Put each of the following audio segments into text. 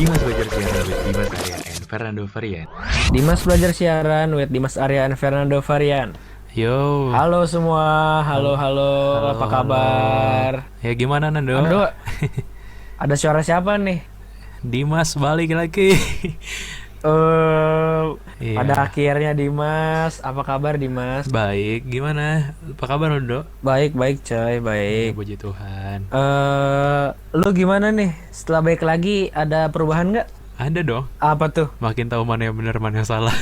Dimas belajar siaran with Dimas Arya and Fernando Varian. Dimas belajar siaran with Dimas Arya and Fernando Varian. Yo, Halo semua, halo halo, halo, halo, apa halo. kabar? Ya gimana Nando? Aduh, ada suara siapa nih? Dimas balik lagi. Pada Iya, akhirnya Dimas, apa kabar Dimas? baik. Gimana? Apa kabar Nando? Baik, baik coy, Iya, baik. puji Tuhan. Lu gimana nih? Setelah baik lagi, ada perubahan nggak? Ada dong. Apa tuh? Makin tahu mana yang benar, mana yang salah.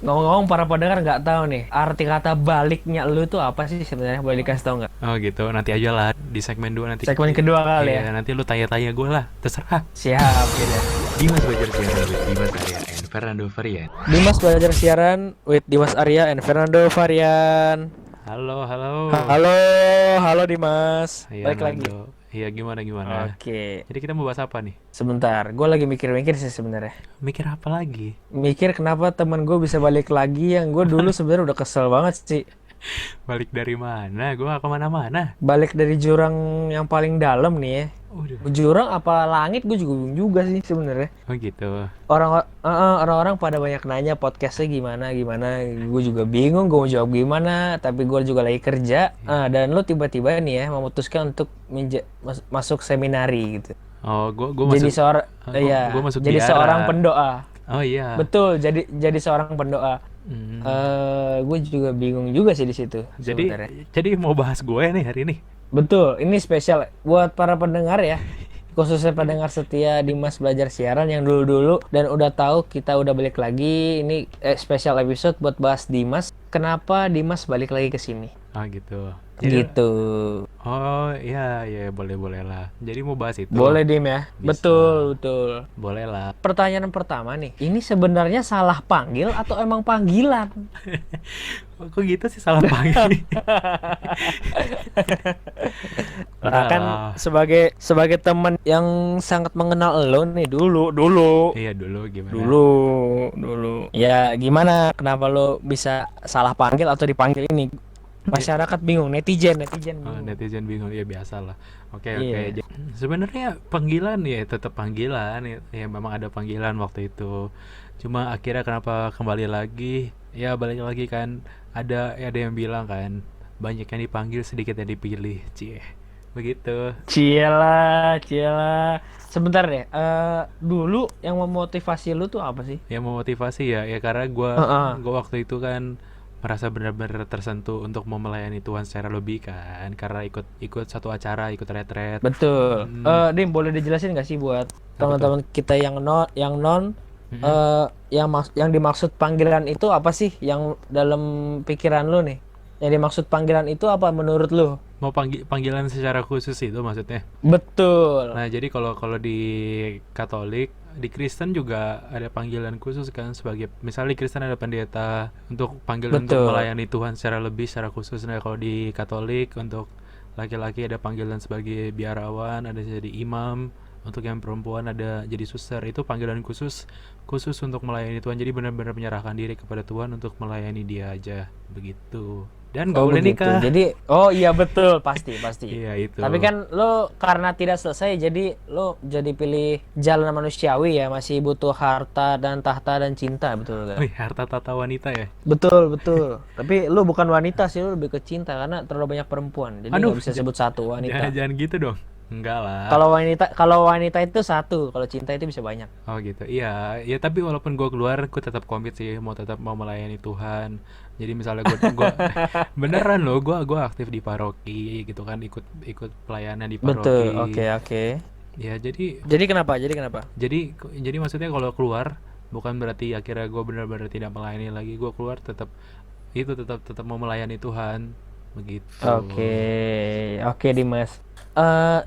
Ngomong-ngomong para pendengar nggak tahu nih, arti kata baliknya lu tuh apa sih sebenarnya? Boleh dikasih tahu nggak? Oh gitu, nanti aja lah di segmen 2 nanti. Segmen kedua kali Iya, ya. nanti lu tanya-tanya gue lah, terserah. Siap, gitu. Dimas belajar siaran with Dimas Arya and Fernando Varian. Dimas belajar siaran with Dimas Arya and Fernando Varian. Halo, halo. Halo, halo Dimas. Iya, Balik lagi. Nando. Iya, gimana? Oke, Jadi kita mau bahas apa nih? sebentar. Gue lagi mikir-mikir sih sebenarnya. Mikir apa lagi? Mikir kenapa temen gue bisa balik lagi yang gue dulu sebenarnya udah kesel banget sih. Balik dari mana? Gue gak kemana-mana. Balik dari jurang yang paling dalam nih ya. Udah. Jurang apa langit gue juga bingung juga sih sebenarnya. Oh gitu. Orang-orang pada banyak nanya podcastnya gimana. Gue juga bingung gue mau jawab gimana. Tapi gue juga lagi kerja. Dan lo tiba-tiba nih ya memutuskan untuk masuk seminari gitu. Oh, gue Jadi masuk. seorang Gue masuk jadi biara. seorang pendoa. Oh iya. Betul, jadi seorang pendoa. Hmm. Gue juga bingung juga sih di situ Jadi sebenarnya. jadi mau bahas gue nih hari ini. Betul, ini spesial buat para pendengar ya. Khususnya pendengar setia Dimas belajar siaran yang dulu-dulu dan udah tahu kita udah balik lagi. Ini spesial episode buat bahas Dimas. Kenapa Dimas balik lagi ke sini? Oh gitu. Gitu. Oh iya boleh lah. Jadi mau bahas itu. Boleh Dim ya? Bisa. Betul. Boleh lah. Pertanyaan pertama nih, ini sebenarnya salah panggil atau emang panggilan? Kok gitu sih salah panggil? Nah, kan sebagai teman yang sangat mengenal lo nih dulu. Iya dulu gimana? Dulu. Ya gimana? Kenapa lo bisa salah panggil atau dipanggil ini? Masyarakat bingung, netizen Oh, bingung. netizen bingung ya biasa lah. Oke. Iya. Sebenarnya panggilan ya tetap panggilan ya memang ada panggilan waktu itu. Cuma akhirnya kenapa kembali lagi? Ya balik lagi kan ada yang bilang kan banyak yang dipanggil sedikit yang dipilih. Cie. Begitu. Ciela. Sebentar deh. Dulu yang memotivasi lu tuh apa sih? Yang memotivasi ya karena gua waktu itu kan merasa benar-benar tersentuh untuk mau melayani Tuhan secara lebih kan karena ikut satu acara, ikut retret. Betul. Dim, boleh dijelasin nggak sih buat teman-teman kita yang non yang dimaksud panggilan itu apa sih yang dalam pikiran lu nih? Yang dimaksud panggilan itu apa menurut lu? Mau panggilan secara khusus itu maksudnya. Betul. Nah, jadi kalau di Katolik, di Kristen juga ada panggilan khusus kan sebagai misalnya di Kristen ada pendeta untuk panggilan untuk Betul. melayani Tuhan secara lebih secara khusus. Nah, kalau di Katolik untuk laki-laki ada panggilan sebagai biarawan, ada jadi imam, untuk yang perempuan ada jadi suster. Itu panggilan khusus untuk melayani Tuhan. Jadi benar-benar menyerahkan diri kepada Tuhan untuk melayani Dia aja begitu. Dan gak boleh begitu. nikah. Jadi, iya betul, pasti. Iya itu. Tapi kan lo karena tidak selesai, jadi lo jadi pilih jalan manusiawi ya, masih butuh harta dan tahta dan cinta, betul kan? Wih, harta tata wanita ya. Betul. Tapi lo bukan wanita sih, lo lebih ke cinta karena terlalu banyak perempuan. Jadi Aduh, nggak bisa sebut satu wanita. Jangan gitu dong. Enggak lah. Kalau wanita itu satu, kalau cinta itu bisa banyak. Oh gitu. Iya, ya tapi walaupun gue keluar, gue tetap komit sih, tetap mau melayani Tuhan. Jadi misalnya gue beneran loh, gue aktif di paroki gitu kan, ikut pelayanan di paroki. Betul. Oke. Ya jadi Kenapa? jadi maksudnya kalau keluar bukan berarti akhirnya gue benar-benar tidak melayani lagi. Gue keluar tetap mau melayani Tuhan begitu. Oke Dimas.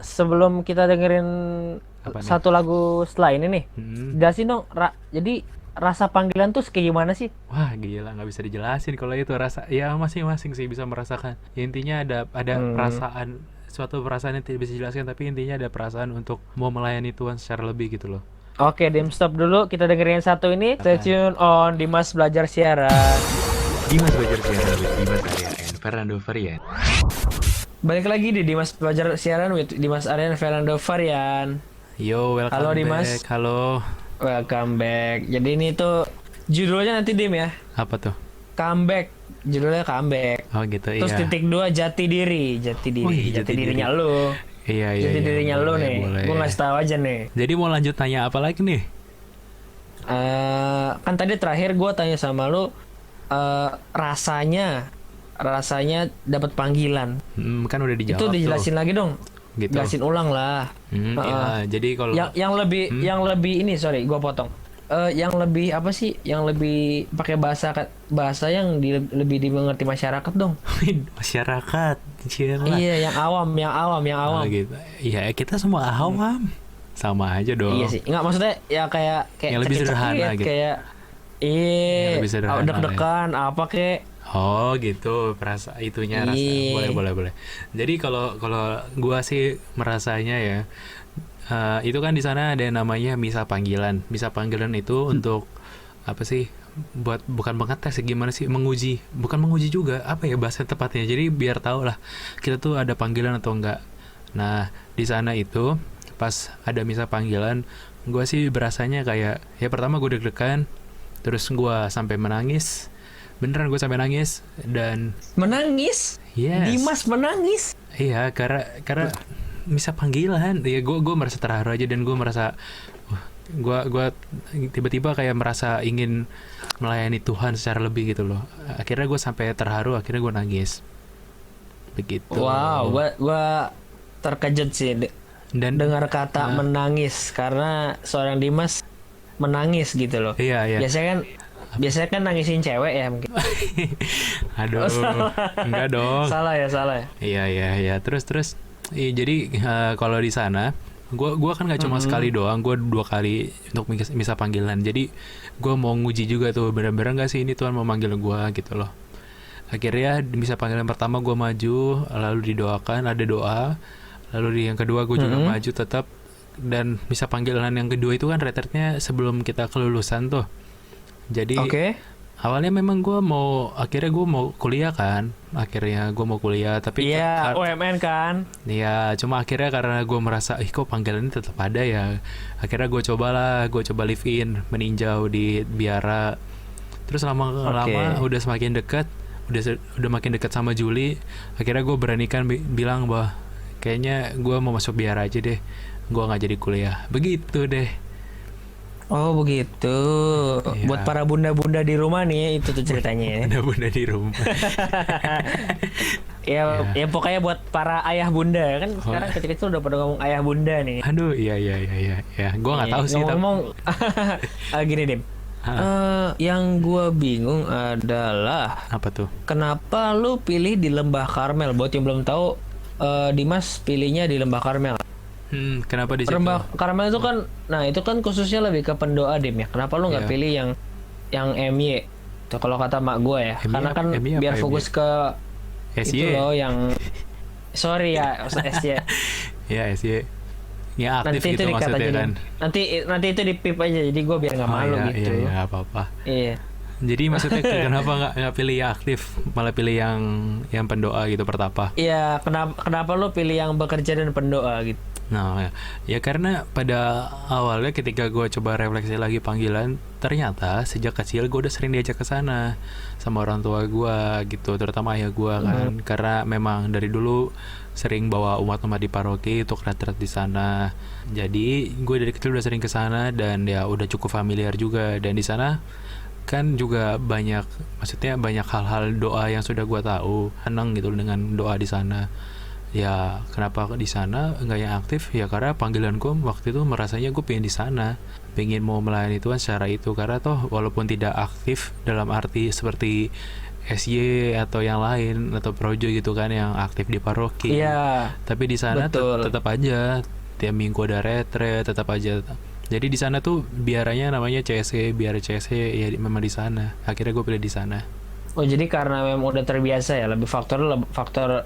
Sebelum kita dengerin Apa nih? satu lagu setelah ini nih, jelasin dong. Jadi rasa panggilan tuh kayak gimana sih? Wah gila, nggak bisa dijelasin kalau itu rasa. Ya masing-masing sih bisa merasakan. Ya, intinya ada perasaan, suatu perasaan yang tidak bisa dijelaskan, tapi intinya ada perasaan untuk mau melayani Tuhan secara lebih gitu loh. Oke, Dim, stop dulu. Kita dengerin satu ini. Stay tune on Dimas belajar siaran. Dimas belajar siaran with Dimas Arya and Fernando Varian. Balik lagi di Dimas Pelajar Siaran with Dimas Aryan Fernando Varian. Yo, welcome Halo, Dimas. back. Halo. Welcome back. Jadi ini tuh judulnya nanti Dim ya. Apa tuh? Comeback. Judulnya comeback. Oh gitu, Terus iya. titik 2 jati diri. Jati diri. Wih, jati jati dirinya diri. lu. Iya, iya, Jati iya. dirinya lu Boleh, nih. boleh. Gue ngasih tahu aja nih. Jadi mau lanjut tanya apa lagi nih? Kan tadi terakhir gue tanya sama lu rasanya dapat panggilan. Kan udah dijawab Itu dijelasin lagi dong. Gitu. Jelasin ulang lah. Iya, jadi kalau Yang lebih ini sorry gua potong. Yang lebih apa sih? Yang lebih pakai bahasa yang lebih dimengerti masyarakat dong. masyarakat, cila. Iya, yang awam. Oh, gitu. Iya, kita semua awam. Sama aja dong. Iya sih. Enggak maksudnya ya kayak Yang lebih cekit-cekit, sederhana gitu. Kayak iya, Yang lebih sederhana, deg-degan apa kek. Oh gitu, itunya rasa. Iya. Boleh. Jadi kalau gua sih merasanya ya, itu kan di sana ada yang namanya misa panggilan. Misa panggilan itu untuk apa sih? Bukan mengetes gimana sih, menguji. Bukan menguji juga, apa ya bahasa tepatnya. Jadi biar tahu lah kita tuh ada panggilan atau enggak. Nah, di sana itu pas ada misa panggilan, gua sih berasanya kayak ya pertama gue deg-degan, terus gua sampai menangis. Beneran gue sampai nangis dan Menangis? yes. Dimas menangis? Iya, karena misa panggilan. Ya gue merasa terharu aja dan gue merasa gue tiba-tiba kayak merasa ingin melayani Tuhan secara lebih gitu loh. Akhirnya gue sampai terharu, akhirnya gue nangis. Begitu. Wow, gua terkejut sih Dan dengar kata menangis karena seorang Dimas menangis gitu loh. iya. Biasanya kan nangisin cewek ya mungkin. Aduh, enggak dong. Salah ya. Iya. Terus. Iya, jadi kalau di sana, gua kan nggak cuma sekali doang, gua 2 kali untuk misa panggilan. Jadi gua mau nguji juga tuh, benar-benar nggak sih ini Tuhan mau manggil gua gitu loh. Akhirnya di misa panggilan pertama gua maju, lalu didoakan, ada doa. Lalu di yang kedua gua juga maju tetap. Dan misa panggilan yang kedua itu kan retretnya sebelum kita kelulusan tuh. Jadi awalnya memang akhirnya gue mau kuliah kan, tapi iya UMN kan. ya cuma akhirnya karena gue merasa kok panggilan ini tetap ada ya, akhirnya gue coba live in meninjau di biara. Terus lama-lama udah semakin dekat, udah makin dekat sama Juli, akhirnya gue beranikan bilang bahwa kayaknya gue mau masuk biara aja deh, gue nggak jadi kuliah, begitu deh. Oh begitu. Iya. Buat para bunda-bunda di rumah nih itu tuh ceritanya ya. Bunda di rumah. Ya pokoknya buat para ayah bunda kan sekarang kecil-kecil udah pada ngomong ayah bunda nih. Aduh, iya. Gue nggak tahu sih. Ngomong gini Dim. Yang gue bingung adalah Apa tuh? kenapa lu pilih di Lembah Karmel? Buat yang belum tahu, Dimas pilihnya di Lembah Karmel. Kenapa di situ? Lembah Karmel itu kan, nah itu kan khususnya lebih ke pendoa Dim ya. Kenapa lu nggak Iya. pilih yang MY? Tuh kalau kata mak gue ya, MY karena kan MY apa biar MY? fokus ke itu SY. loh yang sorry ya SY. Ya, SY. Ya aktif Nanti itu gitu dikat maksudnya aja kan. Dim. Nanti itu dipip aja jadi gue biar nggak malu iya, gitu. Iya, apa-apa. Iya. Jadi maksudnya kenapa nggak pilih yang aktif, malah pilih yang pendoa gitu pertapa? Iya, kenapa lu pilih yang bekerja dan pendoa gitu? Nah, ya karena pada awalnya ketika gue coba refleksi lagi panggilan, ternyata sejak kecil gue udah sering diajak ke sana sama orang tua gue gitu, terutama ayah gue kan, karena memang dari dulu sering bawa umat-umat di paroki untuk retret di sana. Jadi gue dari kecil udah sering ke sana dan ya udah cukup familiar juga. Dan di sana kan juga banyak, maksudnya banyak hal-hal doa yang sudah gue tahu, senang gitu dengan doa di sana. Ya kenapa di sana nggak yang aktif ya, karena panggilan gue waktu itu merasanya gue pengen di sana, pengen mau melayani Tuhan secara itu, karena toh walaupun tidak aktif dalam arti seperti SY atau yang lain atau projo gitu kan yang aktif di paroki, Iya. tapi di sana Betul. tetap aja tiap minggu ada retret, tetap aja. Jadi di sana tuh biaranya namanya CSE, biara CSE ya memang di sana. Akhirnya gue pilih di sana. Oh jadi karena memang udah terbiasa ya, lebih faktor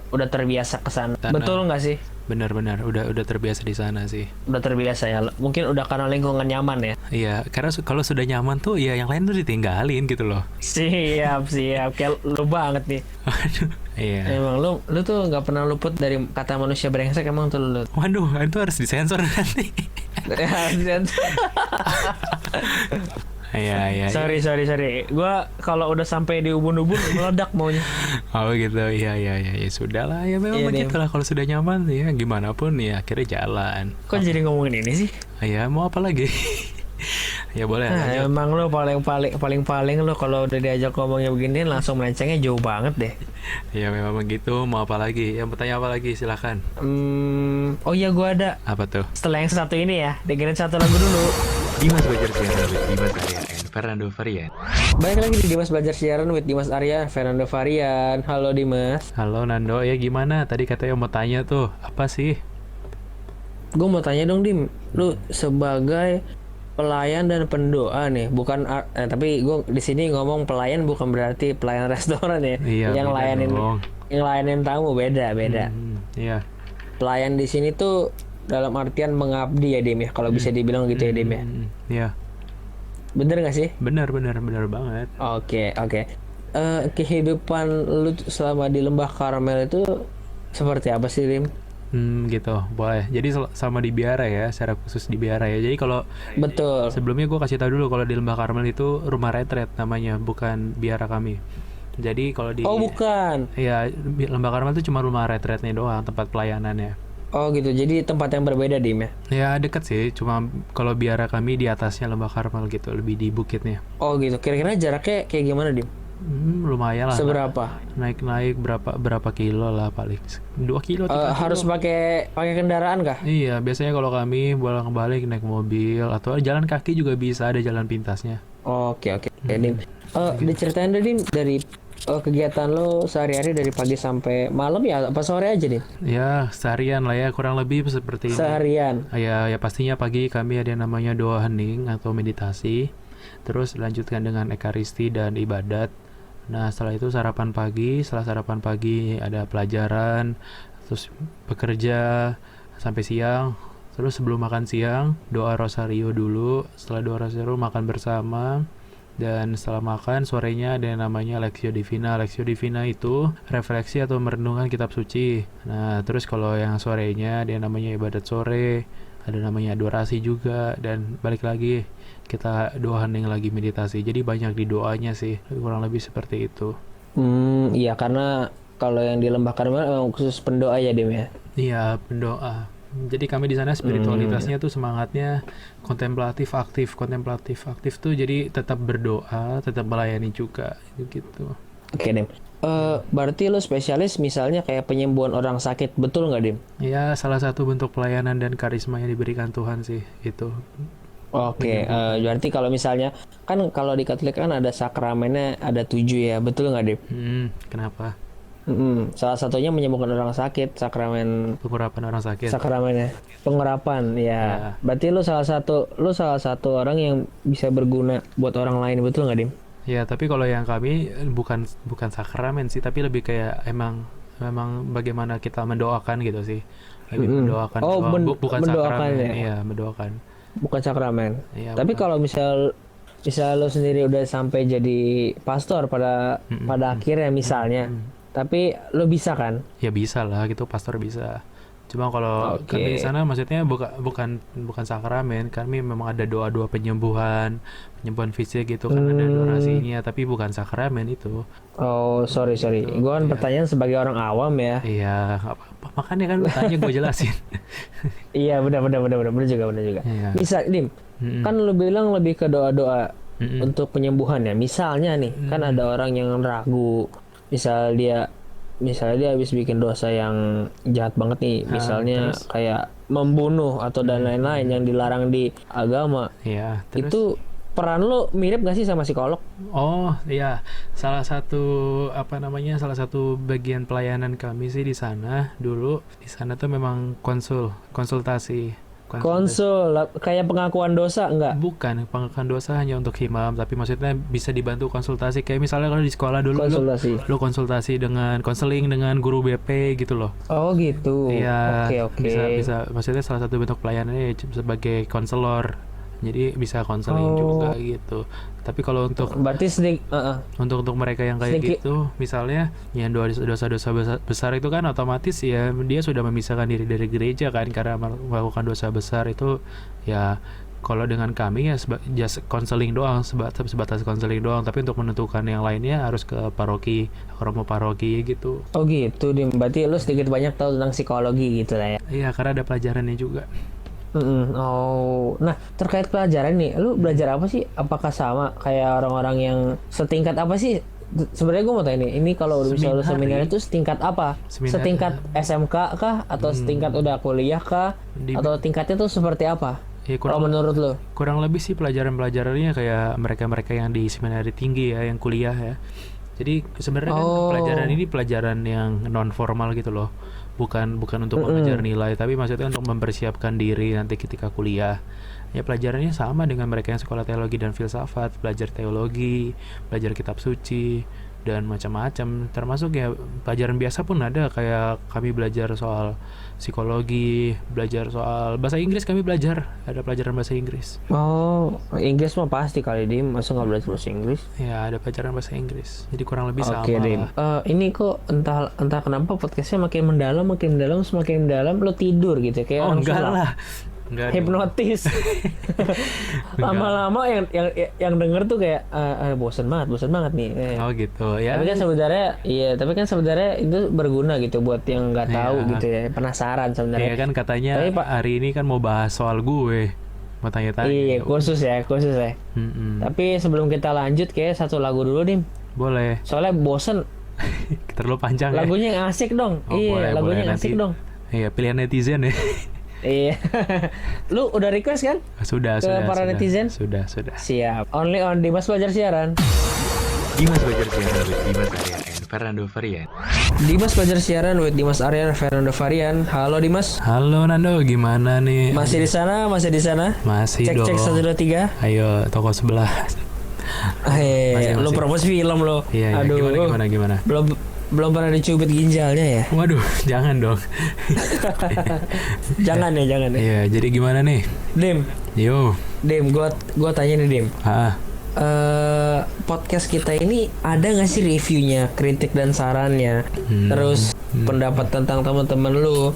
udah terbiasa ke sana. Sana. Betul nggak sih? Benar-benar udah terbiasa di sana sih. Udah terbiasa ya. Mungkin udah karena lingkungan nyaman ya. Iya, karena kalau sudah nyaman tuh ya yang lain tuh ditinggalin gitu loh. Siap. Kayak lu banget nih. Aduh, Iya. Emang lu tuh nggak pernah luput dari kata manusia brengsek emang tuh lu. Waduh, itu harus disensor nanti. Iya, iya. Sorry. Gua kalau udah sampai di ubun-ubun meledak maunya. Oh gitu, iya, ya sudah lah, ya memang Iya, begitu lah, kalau sudah nyaman ya gimana pun ya akhirnya jalan. Kok jadi ngomongin ini sih? Ya mau apa lagi? Ya boleh Nah, lanjut. emang lu paling lu kalau udah diajak ngomongnya begini langsung melencengnya jauh banget deh. Ya memang begitu, mau apa lagi? Yang bertanya apa lagi, silakan. Oh iya gua ada. Apa tuh? Setelah yang satu ini ya, dengerin satu lagu dulu. Dimas Belajar Siaran with Dimas Arya and Fernando Varian. Balik lagi di Dimas Belajar Siaran with Dimas Arya, Fernando Varian. Halo Dimas. Halo Nando, ya gimana? Tadi katanya mau tanya tuh, apa sih? Gue mau tanya dong Dim, lu sebagai pelayan dan pendoa nih, bukan tapi gue di sini ngomong pelayan bukan berarti pelayan restoran ya. Iya, yang beda layanin dong. yang layanin tamu beda. Iya. Pelayan di sini tuh dalam artian mengabdi ya Dim ya, kalau bisa dibilang gitu ya Dim ya. Iya. Bener gak sih? Benar banget. Oke. Kehidupan lu selama di Lembah Karmel itu seperti apa sih Dim? Gitu, boleh. Jadi sama di biara ya, secara khusus di biara ya. Jadi kalau Betul. sebelumnya gue kasih tahu dulu, kalau di Lembah Karmel itu rumah retret namanya, bukan biara kami. Jadi kalau di Oh bukan. ya Lembah Karmel itu cuma rumah retretnya doang, tempat pelayanannya. Oh gitu, jadi tempat yang berbeda Dim ya? Ya deket sih, cuma kalau biara kami di atasnya Lembah Karmel gitu, lebih di bukitnya. Oh gitu, kira-kira jaraknya kayak gimana Dim? Lumayan lah. Seberapa? Naik berapa kilo lah paling. 2 kilo, 3 Harus kilo. pakai kendaraan kah? Iya, biasanya kalau kami bolak-balik naik mobil atau jalan kaki juga bisa, ada jalan pintasnya. Oke, Dim. Diceritain deh Dim dari kegiatan lo sehari-hari dari pagi sampai malam ya, apa sore aja Dim? Ya, seharian lah ya, kurang lebih seperti ini. Seharian. Ya pastinya pagi kami ada yang namanya doa hening atau meditasi. Terus dilanjutkan dengan ekaristi dan ibadat. Nah, setelah itu sarapan pagi. Setelah sarapan pagi ada pelajaran, terus bekerja sampai siang. Terus sebelum makan siang, doa rosario dulu. Setelah doa rosario makan bersama. Dan setelah makan, sorenya ada yang namanya Lectio Divina. Lectio Divina itu refleksi atau merenungkan kitab suci. Nah, terus kalau yang sorenya ada yang namanya ibadat sore, ada namanya adorasi juga, dan balik lagi kita doa hening lagi, meditasi. Jadi banyak di doanya sih, kurang lebih seperti itu. Iya karena kalau yang di Lembah Karmel emang khusus pendoa ya Dim ya. Iya, pendoa. Jadi kami di sana spiritualitasnya tuh semangatnya kontemplatif aktif tuh, jadi tetap berdoa, tetap melayani juga gitu. Oke Dim. Berarti lo spesialis misalnya kayak penyembuhan orang sakit, betul nggak Dim? Ya, salah satu bentuk pelayanan dan karisma yang diberikan Tuhan sih itu. Oke, berarti kalau misalnya kan kalau di Katolik kan ada sakramennya ada 7 ya, betul nggak Dim? Kenapa? Salah satunya menyembuhkan orang sakit, Pengurapan orang sakit. sakramennya, pengurapan ya. Berarti lu salah satu orang yang bisa berguna buat orang lain, betul nggak Dim? Ya, tapi kalau yang kami bukan sakramen sih, tapi lebih kayak memang bagaimana kita mendoakan gitu sih. Lebih mendoakan Oh, doang, bukan mendoakan sakramen. ya? Iya, mendoakan. Bukan sakramen. Iya, Tapi bukan. kalau misal lo sendiri udah sampai jadi pastor pada akhirnya misalnya, tapi lo bisa kan? Ya bisa lah gitu, pastor bisa. Cuma kalau Oke. kami di sana maksudnya bukan sakramen, kami memang ada doa-doa penyembuhan fisik gitu kan, ada adorasinya, tapi bukan sakramen itu. Oh, sorry. Gue kan pertanyaan sebagai orang awam ya. Iya, nggak apa-apa. Makanya kan tanya gue jelasin. Iya, benar juga. Iya. Bisa, Dim. Kan lo bilang lebih ke doa-doa untuk penyembuhan ya. Misalnya nih, kan ada orang yang ragu. Misalnya dia habis bikin dosa yang jahat banget nih, misalnya kayak membunuh atau dan lain-lain yang dilarang di agama. Iya, terus Itu peran lo mirip gak sih sama psikolog? oh iya, salah satu bagian pelayanan kami sih di sana dulu. Di sana tuh memang konsultasi. Konsul, kayak pengakuan dosa enggak? Bukan pengakuan dosa hanya untuk imam, tapi maksudnya bisa dibantu konsultasi. Kayak misalnya kalau di sekolah dulu Konsultasi. lu konsultasi dengan konseling dengan guru BP gitu loh. Oh gitu. Iya, Oke. bisa maksudnya salah satu bentuk pelayanannya ya sebagai konselor. Jadi bisa konseling juga gitu. Tapi kalau untuk Berarti untuk mereka yang kayak sedikit. gitu, misalnya yang dosa-dosa besar itu kan otomatis ya dia sudah memisahkan diri dari gereja kan karena melakukan dosa besar itu ya. Kalau dengan kami ya just konseling doang, sebatas konseling doang. Tapi untuk menentukan yang lainnya harus ke paroki, romo paroki gitu. Oh gitu, Dim. Berarti lu sedikit banyak tahu tentang psikologi gitu lah ya. Iya, karena ada pelajarannya juga. Oh, nah terkait pelajaran nih, lu belajar apa sih? Apakah sama kayak orang-orang yang setingkat apa sih? Sebenarnya gue mau tanya nih, ini kalau misalnya seminar itu setingkat apa? Setingkat SMK kah? Atau setingkat udah kuliah kah? Atau tingkatnya tuh seperti apa? Ya, Kalau menurut lu? kurang lebih sih pelajaran-pelajarannya kayak mereka-mereka yang di seminari tinggi ya, yang kuliah ya. Jadi sebenarnya kan pelajaran ini pelajaran yang non formal gitu loh. Bukan untuk mengajar nilai, tapi maksudnya untuk mempersiapkan diri nanti ketika kuliah. Ya pelajarannya sama dengan mereka yang sekolah teologi dan filsafat, belajar teologi, belajar kitab suci dan macam-macam. Termasuk ya pelajaran biasa pun ada, kayak kami belajar soal psikologi, belajar soal bahasa Inggris, kami belajar, ada pelajaran bahasa Inggris. Oh, Inggris mah pasti kali, Dim. Masa nggak belajar bahasa Inggris? Ya ada pelajaran bahasa Inggris. Jadi kurang lebih sama Oke, Dim. lah. Ini kok entah kenapa podcastnya makin mendalam, semakin mendalam. Lo tidur gitu kayak Oh orang enggak sulap. lah. Enggak dong. Hipnotis. Lama-lama yang denger tuh kayak bosen banget nih. Oh gitu ya. Tapi kan sebenarnya itu berguna gitu buat yang nggak tahu Iya. gitu ya, penasaran Iya sebenarnya. kan katanya Tapi, Pak, hari ini kan mau bahas soal gue. Mau tanya-tanya. Iya, khusus ya. Mm-mm. Tapi sebelum kita lanjut kayak satu lagu dulu, Dim. Boleh. Soalnya bosen. Terlalu panjang ya. Lagunya yang asik dong. Oh, Iya, boleh, lagunya yang nanti. asik dong. Iya, pilihan netizen ya. Iya. Lu udah request kan? Sudah. para netizen? Sudah. Siap. Only on Dimas Belajar Siaran. Dimas Belajar Siaran with Dimas Arya and Fernando Varian. Dimas Belajar Siaran with Dimas Arya dan Fernando Varian. Halo Dimas. Halo Nando, gimana nih? Masih di sana? Masih Cek dong. 1 2 3. Ayo, toko sebelah. Masih. Lu Masih. promosi film lo. Iya, Aduh. gimana? Belum pernah dicubit ginjalnya ya? Waduh, jangan dong. Jangan ya. Iya, jadi gimana nih? Dim, Yo. gua tanya nih Dim. Podcast kita ini ada nggak sih reviewnya, kritik dan sarannya, terus pendapat tentang teman-teman lu,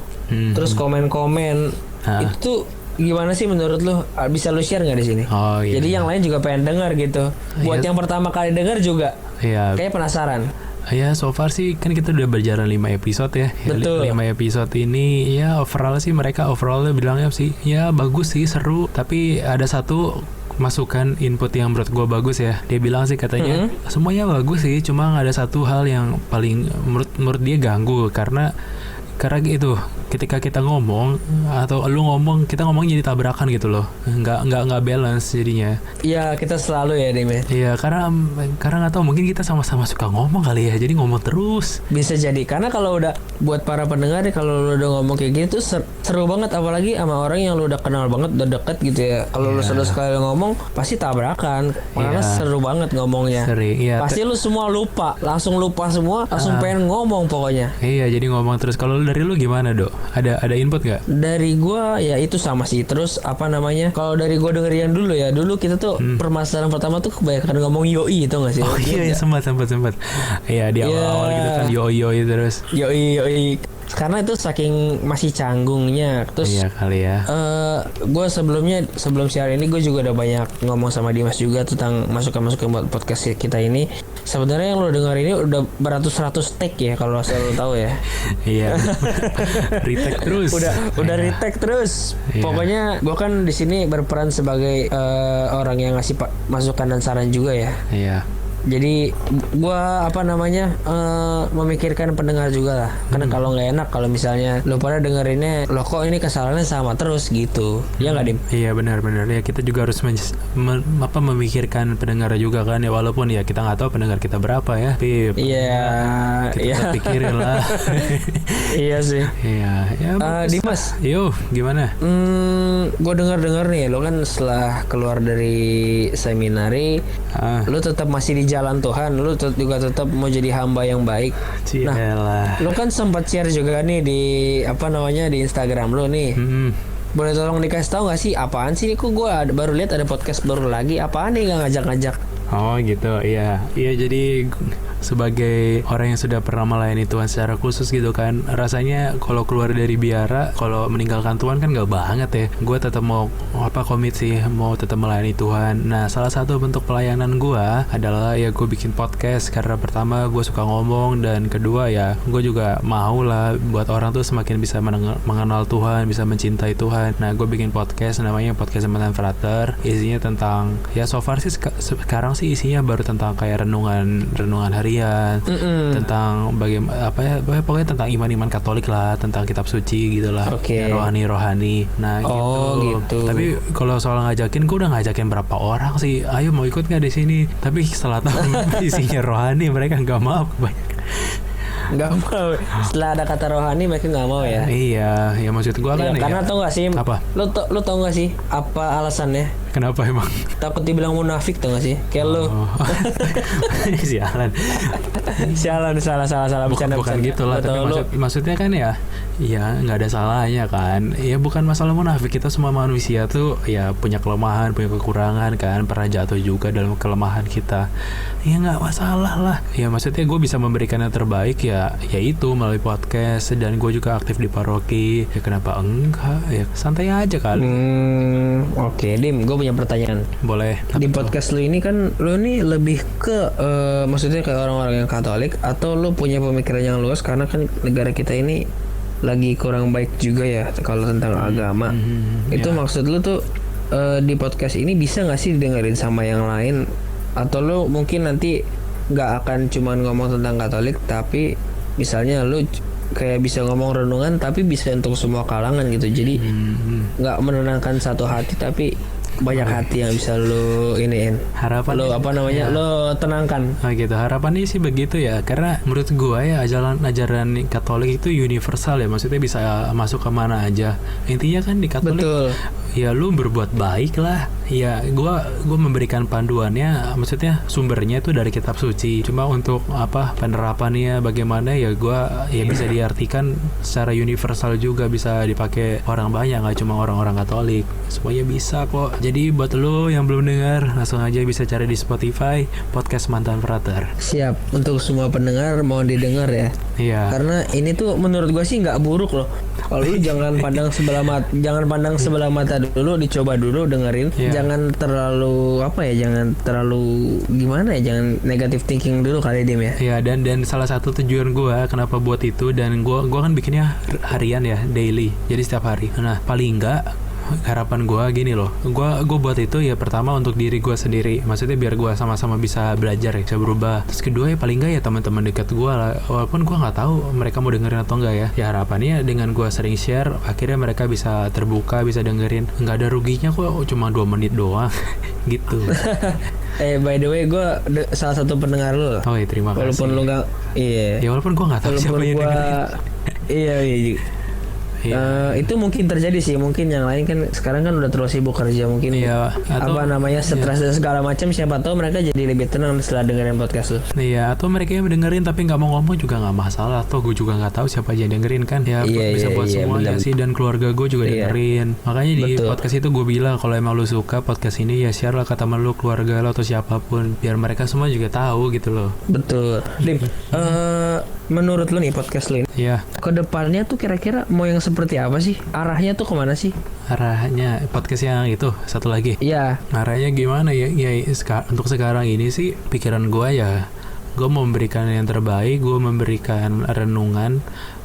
terus komen-komen itu gimana sih menurut lu? Bisa lu share nggak di sini? Oh iya. Jadi yang lain juga pengen dengar gitu. Buat Iya. yang pertama kali dengar juga, Iya. kayak penasaran. Ya so far sih kan kita udah berjalan 5 episode ya. Betul. 5 episode ini ya overall sih mereka overallnya bilangnya sih ya bagus sih, seru. Tapi ada satu masukan input yang menurut gue bagus ya. Dia bilang sih katanya semuanya bagus sih, cuma ada satu hal yang paling menurut dia ganggu karena gitu ketika kita ngomong atau lu ngomong, kita ngomong jadi tabrakan gitu loh, nggak balance jadinya. Iya, kita selalu ya Dim. Iya, karena nggak tahu, mungkin kita sama-sama suka ngomong kali ya, jadi ngomong terus. Bisa jadi karena kalau udah buat para pendengar nih, kalau lu udah ngomong kayak gini tuh seru banget, apalagi sama orang yang lu udah kenal banget, udah deket gitu ya. Kalau lu sudah sekali ngomong pasti tabrakan, karena seru banget ngomongnya. Sering, iya. Pasti lu semua langsung lupa semua, langsung pengen ngomong pokoknya. Iya, jadi ngomong terus. Kalau dari lu gimana, Dok? Ada input nggak? Dari gua ya itu sama sih. Terus apa namanya? Kalau dari gua denger yang dulu ya, dulu kita tuh permasalahan pertama tuh kebanyakan ngomong yoi itu nggak sih? Oh iya, sempat. Iya, di awal-awal gitu kan yoi terus. Yoi. Karena itu saking masih canggungnya. Terus Iya kali ya. gue sebelum siaran ini gue juga udah banyak ngomong sama Dimas juga tentang masukan buat podcast kita ini. Sebenarnya yang lo dengar ini udah beratus-ratus take ya, kalau lo tahu ya. Iya. Retake terus. Udah retake terus. Iya. Pokoknya gue kan di sini berperan sebagai orang yang ngasih masukan dan saran juga ya. Iya. Jadi gua memikirkan pendengar juga lah. Karena kalau nggak enak kalau misalnya lo pada dengerinnya lo kok ini kesalahannya sama terus gitu. Ya nggak Dim? Iya benar. Ya kita juga harus memikirkan pendengar juga kan ya, walaupun ya kita nggak tahu pendengar kita berapa ya. Tapi kita pikirin lah. Iya sih. Iya. Ya, Dimas. Yo, gimana? Gue dengar lo kan setelah keluar dari seminari, lo tetap masih di jalan Tuhan, lu juga tetap mau jadi hamba yang baik. Cialah. Lu kan sempat share juga nih di di Instagram lu nih. Boleh tolong dikasih tahu nggak sih apaan sih? Kok gue baru lihat ada podcast baru lagi. Apaan nih nggak ngajak-ngajak? Oh gitu, iya. Iya, jadi sebagai orang yang sudah pernah melayani Tuhan secara khusus gitu kan, rasanya kalau keluar dari biara, kalau meninggalkan Tuhan kan gak banget ya. Gue tetap mau komit sih, mau tetap melayani Tuhan. Nah, salah satu bentuk pelayanan gue adalah ya gue bikin podcast, karena pertama gue suka ngomong, dan kedua ya gue juga mau lah buat orang tuh semakin bisa mengenal Tuhan, bisa mencintai Tuhan. Nah, gue bikin podcast namanya Podcast Mantan Frater. Isinya tentang, ya so far sih sekarang sih isinya baru tentang kayak renungan harian, tentang pokoknya tentang iman Katolik lah, tentang kitab suci gitulah, Oke. rohani. Nah gitu. Tapi kalau soal ngajakin, gue udah ngajakin berapa orang sih, ayo mau ikut nggak di sini, tapi setelah tahu isinya rohani mereka nggak mau. Nggak mau. Setelah ada kata rohani mereka nggak mau ya. Iya, ya maksud gue kan Karena tau gak sih? Apa? Lo tau gak sih apa alasannya? Kenapa emang? Takut dibilang munafik, tau gak sih? Kayak lo. Sialan. Sialan, salah bercanda. Bukan gitu lah, tapi maksudnya kan ya nggak ada salahnya kan. Ya bukan masalah munafik, kita semua manusia tuh ya punya kelemahan, punya kekurangan kan, pernah jatuh juga dalam kelemahan kita. Ya nggak masalah lah. Ya maksudnya gue bisa memberikan yang terbaik ya itu melalui podcast, dan gue juga aktif di paroki. Ya kenapa enggak? Ya santai aja kali. Oke, Dim, gue punya pertanyaan. Boleh. Di podcast lu ini kan, lu ini lebih ke maksudnya kayak orang-orang yang Katolik, atau lu punya pemikiran yang luas, karena kan negara kita ini lagi kurang baik juga ya kalau tentang agama. Itu maksud lu tuh di podcast ini bisa nggak sih didengerin sama yang lain, atau lu mungkin nanti nggak akan cuman ngomong tentang Katolik, tapi misalnya lu kayak bisa ngomong renungan tapi bisa untuk semua kalangan gitu, jadi nggak menenangkan satu hati tapi banyak hati yang bisa lo iniin. Harapan lo lo tenangkan. Nah gitu, harapannya sih begitu ya, karena menurut gua ya ajaran Katolik itu universal ya, maksudnya bisa masuk kemana aja. Intinya kan di Katolik, betul, ya lu berbuat baik lah. Ya gua memberikan panduannya, maksudnya sumbernya itu dari kitab suci. Cuma untuk penerapannya bagaimana ya gua ya bisa diartikan secara universal juga, bisa dipakai orang banyak, nggak cuma orang-orang Katolik. Semuanya bisa kok. Jadi buat lo yang belum dengar, langsung aja bisa cari di Spotify Podcast Mantan Frater. Siap, untuk semua pendengar mau didengar ya. Iya. Karena ini tuh menurut gua sih nggak buruk loh. Kalau lu jangan pandang sebelah mata dulu, dicoba dulu dengerin. Yeah. Jangan terlalu gimana ya, jangan negative thinking dulu kali, Dim ya. Iya, dan salah satu tujuan gua kenapa buat itu, dan gua kan bikinnya harian ya, daily. Jadi setiap hari. Nah, paling enggak harapan gue gini loh, gue buat itu ya pertama untuk diri gue sendiri, maksudnya biar gue sama-sama bisa belajar ya, bisa berubah. Terus kedua ya paling nggak ya teman-teman dekat gue lah, walaupun gue nggak tahu mereka mau dengerin atau enggak ya. Ya harapannya dengan gue sering share, akhirnya mereka bisa terbuka, bisa dengerin, nggak ada ruginya kok, cuma 2 menit doang gitu. By the way, gue salah satu pendengar lu. Oh iya, terima kasih. Walaupun lu nggak, iya. Ya walaupun gue nggak tahu siapa yang dengerin. Iya. Itu mungkin terjadi sih, mungkin yang lain kan sekarang kan udah terus sibuk kerja, mungkin stres dan segala macam, siapa tahu mereka jadi lebih tenang setelah dengerin podcast lu. Iya, atau mereka yang dengerin tapi nggak mau ngomong juga nggak masalah, atau gue juga nggak tahu siapa aja yang dengerin kan ya. Bisa buat semuanya sih, dan keluarga gue juga dengerin. Makanya di podcast itu gue bilang kalau emang lu suka podcast ini ya share lah ke teman lu, keluarga lu, atau siapapun, biar mereka semua juga tahu gitu loh. Betul. Dim, menurut lu nih podcast lu ini, kedepannya tuh kira-kira mau yang seperti apa sih? Arahnya tuh kemana sih? Arahnya podcast yang itu satu lagi. Iya. Arahnya gimana ya? Untuk sekarang ini sih pikiran gue ya, gue mau memberikan yang terbaik, gue memberikan renungan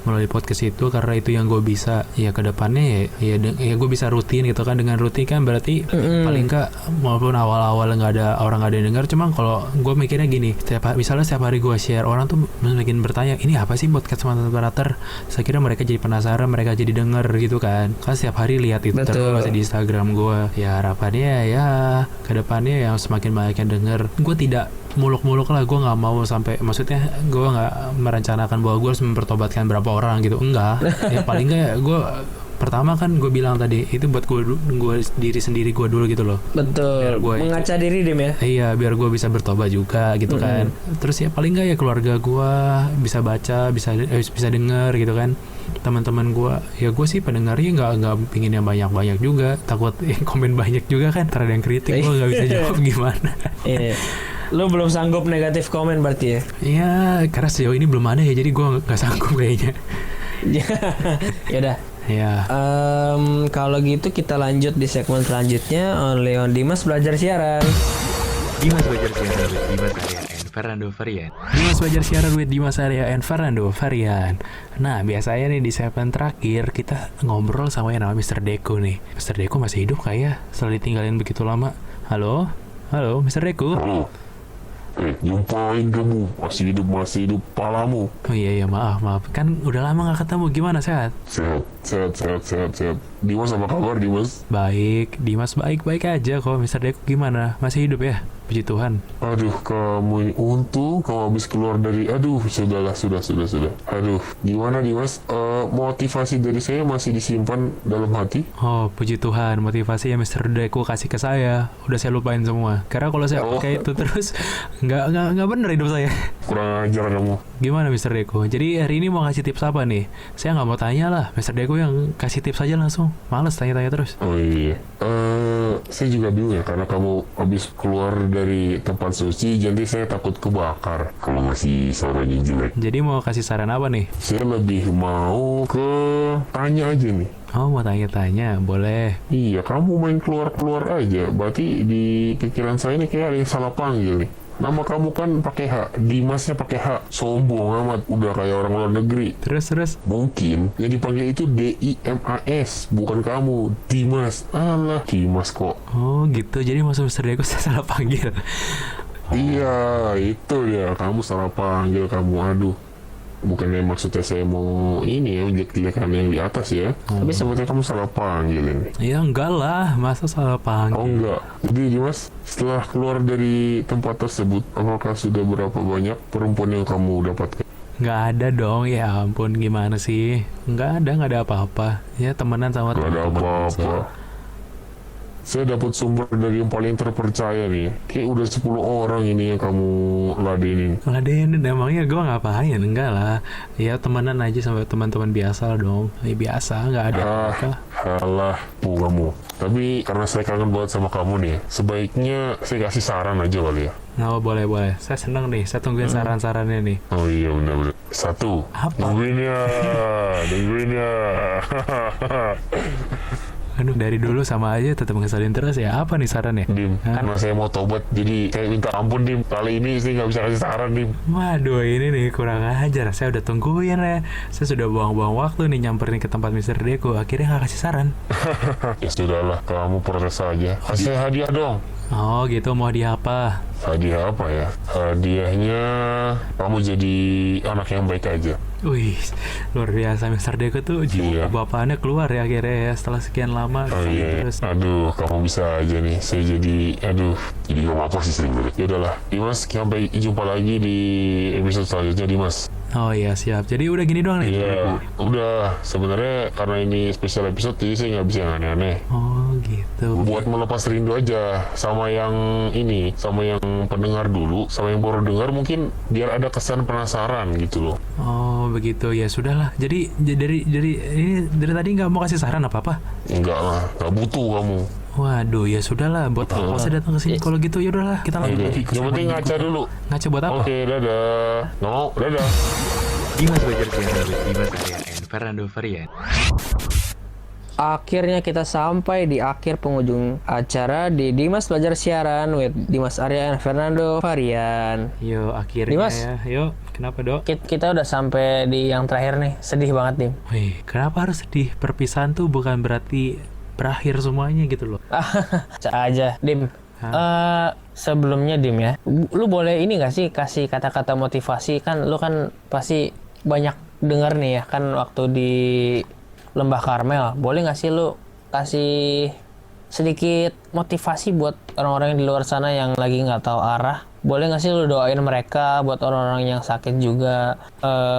melalui podcast itu, karena itu yang gue bisa. Ya kedepannya ya gue bisa rutin gitu kan. Dengan rutin kan berarti paling nggak, walaupun awal-awal nggak ada yang dengar, cuma kalau gue mikirnya gini, misalnya setiap hari gue share, orang tuh makin bertanya, ini apa sih podcast Mantan Frater? Saya kira mereka jadi penasaran, mereka jadi denger gitu kan setiap hari lihat itu. Betul. Terus di Instagram gue. Ya harapannya ya kedepannya yang semakin banyak yang denger. Gue tidak muluk-muluk lah, gue nggak mau sampai, maksudnya gue nggak merencanakan bahwa gue harus mempertobatkan berapa orang gitu, enggak. Ya paling nggak ya gue Pertama kan gue bilang tadi itu buat gue diri sendiri gue dulu gitu loh. Betul. Gua- Mengaca diri Dim ya. Iya, biar gue bisa bertobat juga gitu kan. Terus ya paling nggak ya keluarga gue bisa baca, bisa denger gitu kan. Teman-teman gue, ya gue sih pendengarnya nggak pingin yang banyak juga. Takut komen banyak juga kan. Ntar ada yang kritik, gue nggak bisa jawab gimana. Iya. Lu belum sanggup negatif komen berarti ya? Iya, karena sejauh ini belum ada ya, jadi gue nggak sanggup kayaknya. Yaudah. Ya, Kalau gitu kita lanjut di segmen selanjutnya. Only on Dimas Belajar Siaran. Dimas Belajar Siaran with Dimas Arya and Fernando Varian. Dimas Belajar Siaran with Dimas Arya and Fernando Varian. Nah, biasanya nih di segmen terakhir kita ngobrol sama yang namanya Mr. Deko nih. Mr. Deko masih hidup kayak setelah ditinggalin begitu lama. Halo? Halo, Mr. Deko? Halo. Nyumpain kamu. Masih hidup palamu. Oh iya, maaf. Kan udah lama gak ketemu. Gimana, sehat? Sehat. Dimas apa kabar, Dimas? Baik, Dimas baik-baik aja kok. Mr. Deko gimana? Masih hidup ya? Puji Tuhan. Aduh, kamu ini untung kamu habis keluar dari... Aduh, sudah. Aduh, gimana, Dimas? Motivasi dari saya masih disimpan dalam hati. Oh, puji Tuhan, motivasi yang Mr. Deko kasih ke saya udah saya lupain semua. Karena kalau saya pakai itu terus nggak bener hidup saya. Kurang ajar kamu. Gimana Mr. Deko? Jadi hari ini mau kasih tips apa nih? Saya nggak mau tanya lah, Mr. Deko yang kasih tips aja langsung. Males tanya-tanya terus. Oh iya. Saya juga bingung ya, karena kamu habis keluar dari tempat suci, jadi saya takut kebakar kalau masih suaranya jelek. Jadi mau kasih saran apa nih? Saya lebih mau ke tanya aja nih. Oh, mau tanya-tanya, boleh. Iya, kamu main keluar-keluar aja. Berarti di pikiran saya ini kayak ada yang salah panggil nih. Nama kamu kan pakai H, Dimasnya pakai H. Sombong amat, udah kayak orang luar negeri. Terus. Mungkin yang dipanggil itu Dimas, bukan kamu, Dimas. Alah, Dimas kok. Oh gitu, jadi maksud Mr. Deko saya salah panggil. Iya, itu dia. Kamu salah panggil kamu. Aduh. Bukannya maksudnya saya mau ini ya, menjelek-jelekan yang di atas ya. Tapi sebetulnya kamu salah panggil ini. Ya enggak lah, masa salah panggil. Oh enggak. Jadi Dimas, setelah keluar dari tempat tersebut, apakah sudah berapa banyak perempuan yang kamu dapatkan? Nggak ada dong, ya ampun gimana sih. Nggak ada apa-apa. Ya temenan sama Gak ada teman-teman. apa-apa. Saya dapat sumber dari yang paling terpercaya nih. Kayak udah 10 orang ini yang kamu ladenin. Ladenin emangnya gue ngapain? Enggak lah. Ya temenan aja sama teman-teman biasa dong. Ya biasa, nggak ada apa. Halah, kamu. Tapi karena saya kangen banget sama kamu nih, sebaiknya saya kasih saran aja kali ya. Nah, boleh. Saya seneng nih. Saya tungguin saran-sarannya nih. Oh iya benar-benar. 1. Apa? Nungguin ya. Aduh, dari dulu sama aja tetap ngeselin terus ya. Apa nih sarannya? Dim, karena saya mau tobat, jadi kayak minta ampun Dim. Kali ini saya nggak bisa kasih saran Dim. Waduh, ini nih kurang ajar. Saya udah tungguin ya. Saya sudah buang-buang waktu nih nyamperin ke tempat Mr. Deko. Akhirnya nggak kasih saran. Ya sudahlah, kamu protes aja. Kasih hadiah dong. Oh gitu, mau dia apa? Hadiah apa ya? Hadiahnya kamu jadi anak yang baik aja. Wih, luar biasa Mr. Deko tuh. Iya. Bapaannya keluar ya akhirnya ya setelah sekian lama. Oh iya. Terus Aduh, kamu bisa aja nih. Saya jadi nggak apa sih sering banget. Ya udahlah, Dimas, sampai jumpa lagi di episode selanjutnya, Dimas. oh iya siap. Jadi udah gini doang nih. Iya, udah. Sebenarnya karena ini special episode, jadi saya nggak bisa yang aneh-aneh. Oh gitu. Buat melepas rindu aja sama yang ini, sama yang pendengar dulu, sama yang baru dengar mungkin biar ada kesan penasaran gitu loh. Oh begitu ya sudahlah. Jadi dari tadi nggak mau kasih saran apa-apa. Enggak lah, nggak butuh kamu. Waduh ya sudahlah. Buat apa saya datang ke sini kalau gitu ya udahlah kita lanjut Oke, lagi. yang penting ngaca dulu. Ngaca buat apa? Oke, dadah. Nggak mau, dadah. Dimas Belajar Siaran with Dimas Arya and Fernando Varian. Akhirnya kita sampai di akhir penghujung acara di Dimas Belajar Siaran with Dimas Arya dan Fernando Varian. Yo akhirnya Dimas. ya. Yo kenapa dok? Kita udah sampai di yang terakhir nih. Sedih banget, Dim. Wih, kenapa harus sedih? Perpisahan tuh bukan berarti berakhir semuanya gitu loh. Aja, Dim. Sebelumnya Dim ya, lu boleh ini gak sih kasih kata-kata motivasi? Kan lu kan pasti banyak denger nih ya kan waktu di Lembah Karmel. Boleh gak sih lu kasih sedikit motivasi buat orang-orang yang di luar sana yang lagi nggak tahu arah? Boleh gak sih lu doain mereka buat orang-orang yang sakit juga,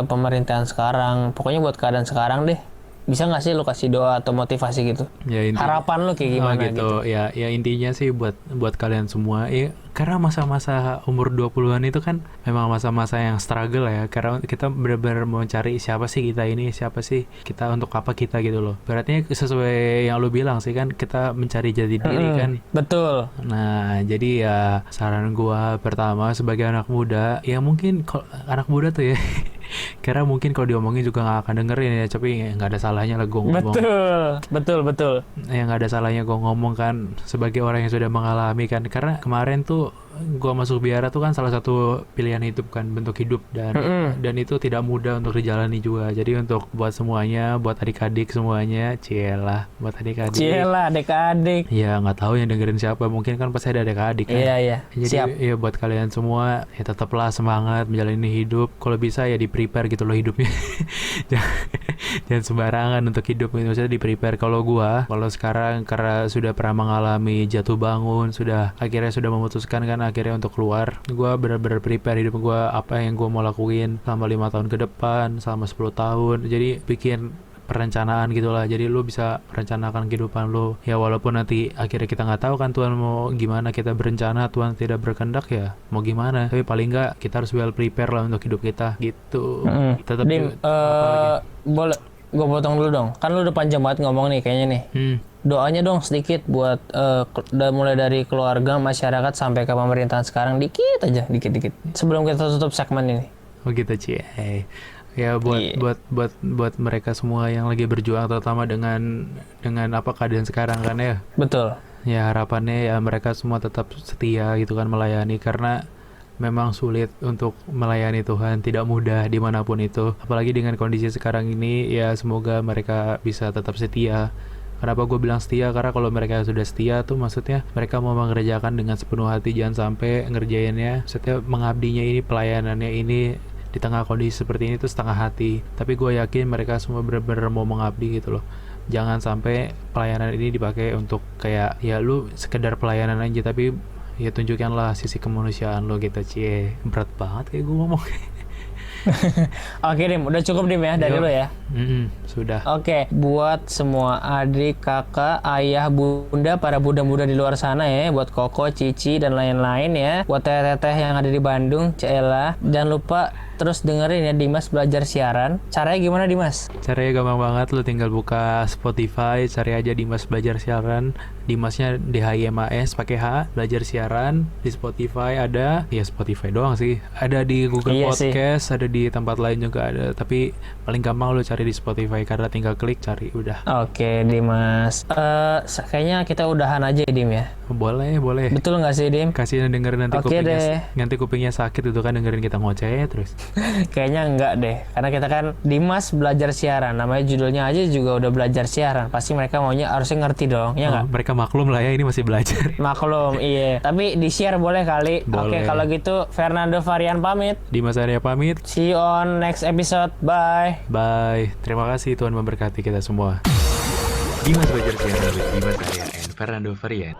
pemerintahan sekarang, pokoknya buat keadaan sekarang deh. Bisa nggak sih lu kasih doa atau motivasi gitu? Ya Harapan lu kayak gimana gitu? Ya intinya sih buat kalian semua ya, karena masa-masa umur 20-an itu kan memang masa-masa yang struggle ya, karena kita benar-benar mau cari siapa sih kita ini, siapa sih kita, untuk apa kita gitu loh. Berarti sesuai yang lu bilang sih kan, kita mencari jati diri kan. Betul. Nah, jadi ya saran gua pertama sebagai anak muda, ya mungkin kalau anak muda tuh ya karena mungkin kalau diomongin juga nggak akan dengerin ya, tapi nggak ada salahnya lah gue ngomong. Betul. Ya nggak ada salahnya gue ngomong kan, sebagai orang yang sudah mengalami kan. Karena kemarin tuh gue masuk biara tuh kan salah satu pilihan hidup kan, bentuk hidup, dan itu tidak mudah untuk dijalani juga. Jadi untuk buat semuanya, buat adik-adik semuanya, cielah, buat adik-adik. Cielah adik-adik. Ya nggak tahu yang dengerin siapa, mungkin kan pasti ada adik-adik kan. Iya. Jadi Siap. ya buat kalian semua, ya tetaplah semangat menjalani hidup. Kalau bisa ya di prepare gitu loh hidupnya. Jangan sembarangan untuk hidup gitu. Maksudnya di prepare. Kalau sekarang karena sudah pernah mengalami jatuh bangun, akhirnya sudah memutuskan kan akhirnya untuk keluar, gue benar-benar prepare hidup gue, apa yang gue mau lakuin selama 5 tahun ke depan, selama 10 tahun. Jadi bikin perencanaan gitulah, jadi lu bisa merencanakan kehidupan lu ya, walaupun nanti akhirnya kita nggak tahu kan Tuhan mau gimana, kita berencana Tuhan tidak berkehendak ya mau gimana, tapi paling nggak kita harus well prepare lah untuk hidup kita gitu. Tetap Dim, boleh gue potong dulu dong, kan lu udah panjang banget ngomong nih kayaknya nih. Doanya dong sedikit buat mulai dari keluarga, masyarakat sampai ke pemerintahan sekarang, dikit aja, dikit sebelum kita tutup segmen ini. Oh gitu Cie. Ya buat mereka semua yang lagi berjuang, terutama dengan apa keadaan sekarang kan ya. Betul. Ya harapannya ya mereka semua tetap setia gitu kan melayani, karena memang sulit untuk melayani Tuhan, tidak mudah dimanapun itu. Apalagi dengan kondisi sekarang ini, ya semoga mereka bisa tetap setia. Kenapa gue bilang setia? Karena kalau mereka sudah setia tuh maksudnya mereka mau mengerjakan dengan sepenuh hati, jangan sampai ngerjainnya, maksudnya mengabdinya ini, pelayanannya ini di tengah kondisi seperti ini tuh setengah hati. Tapi gue yakin mereka semua benar-benar mau mengabdi gitu loh. Jangan sampai pelayanan ini dipakai untuk kayak ya lu sekedar pelayanan aja, tapi ya tunjukkanlah sisi kemanusiaan lo gitu. Cie, berat banget kayak gue ngomong. Oke Dim, udah cukup Dim ya dari lo ya. Sudah. Oke, buat semua adik, kakak, ayah, bunda, para bunda-bunda di luar sana ya, buat Koko, Cici dan lain-lain ya, buat teteh-teteh yang ada di Bandung, Cela, jangan lupa terus dengerin ya Dimas Belajar Siaran. Caranya gimana Dimas? Caranya gampang banget, lu tinggal buka Spotify, cari aja Dimas Belajar Siaran. Dimasnya DHIMAS pakai H, Belajar Siaran. Di Spotify ada, ya Spotify doang sih. Ada di Google Podcast, ada di tempat lain juga ada. Tapi paling gampang lu cari di Spotify, karena tinggal klik cari udah. Oke Dimas, kayaknya kita udahan aja ya Dim ya. Boleh. Betul nggak sih Dim? Kasihin dengerin nanti kupingnya sakit itu kan dengerin kita ngoceh terus. Kayaknya enggak deh, karena kita kan Dimas Belajar Siaran, namanya judulnya aja juga udah belajar siaran, pasti mereka maunya harusnya ngerti dong, ya nggak? Mereka maklum lah ya, ini masih belajar. Maklum, iya. Tapi di share boleh kali. Oke, kalau gitu Fernando Varian pamit. Dimas Arya pamit. See you on next episode. Bye. Bye. Terima kasih, Tuhan memberkati kita semua. Dimas Belajar Siaran with Dimas Arya and Fernando Varian.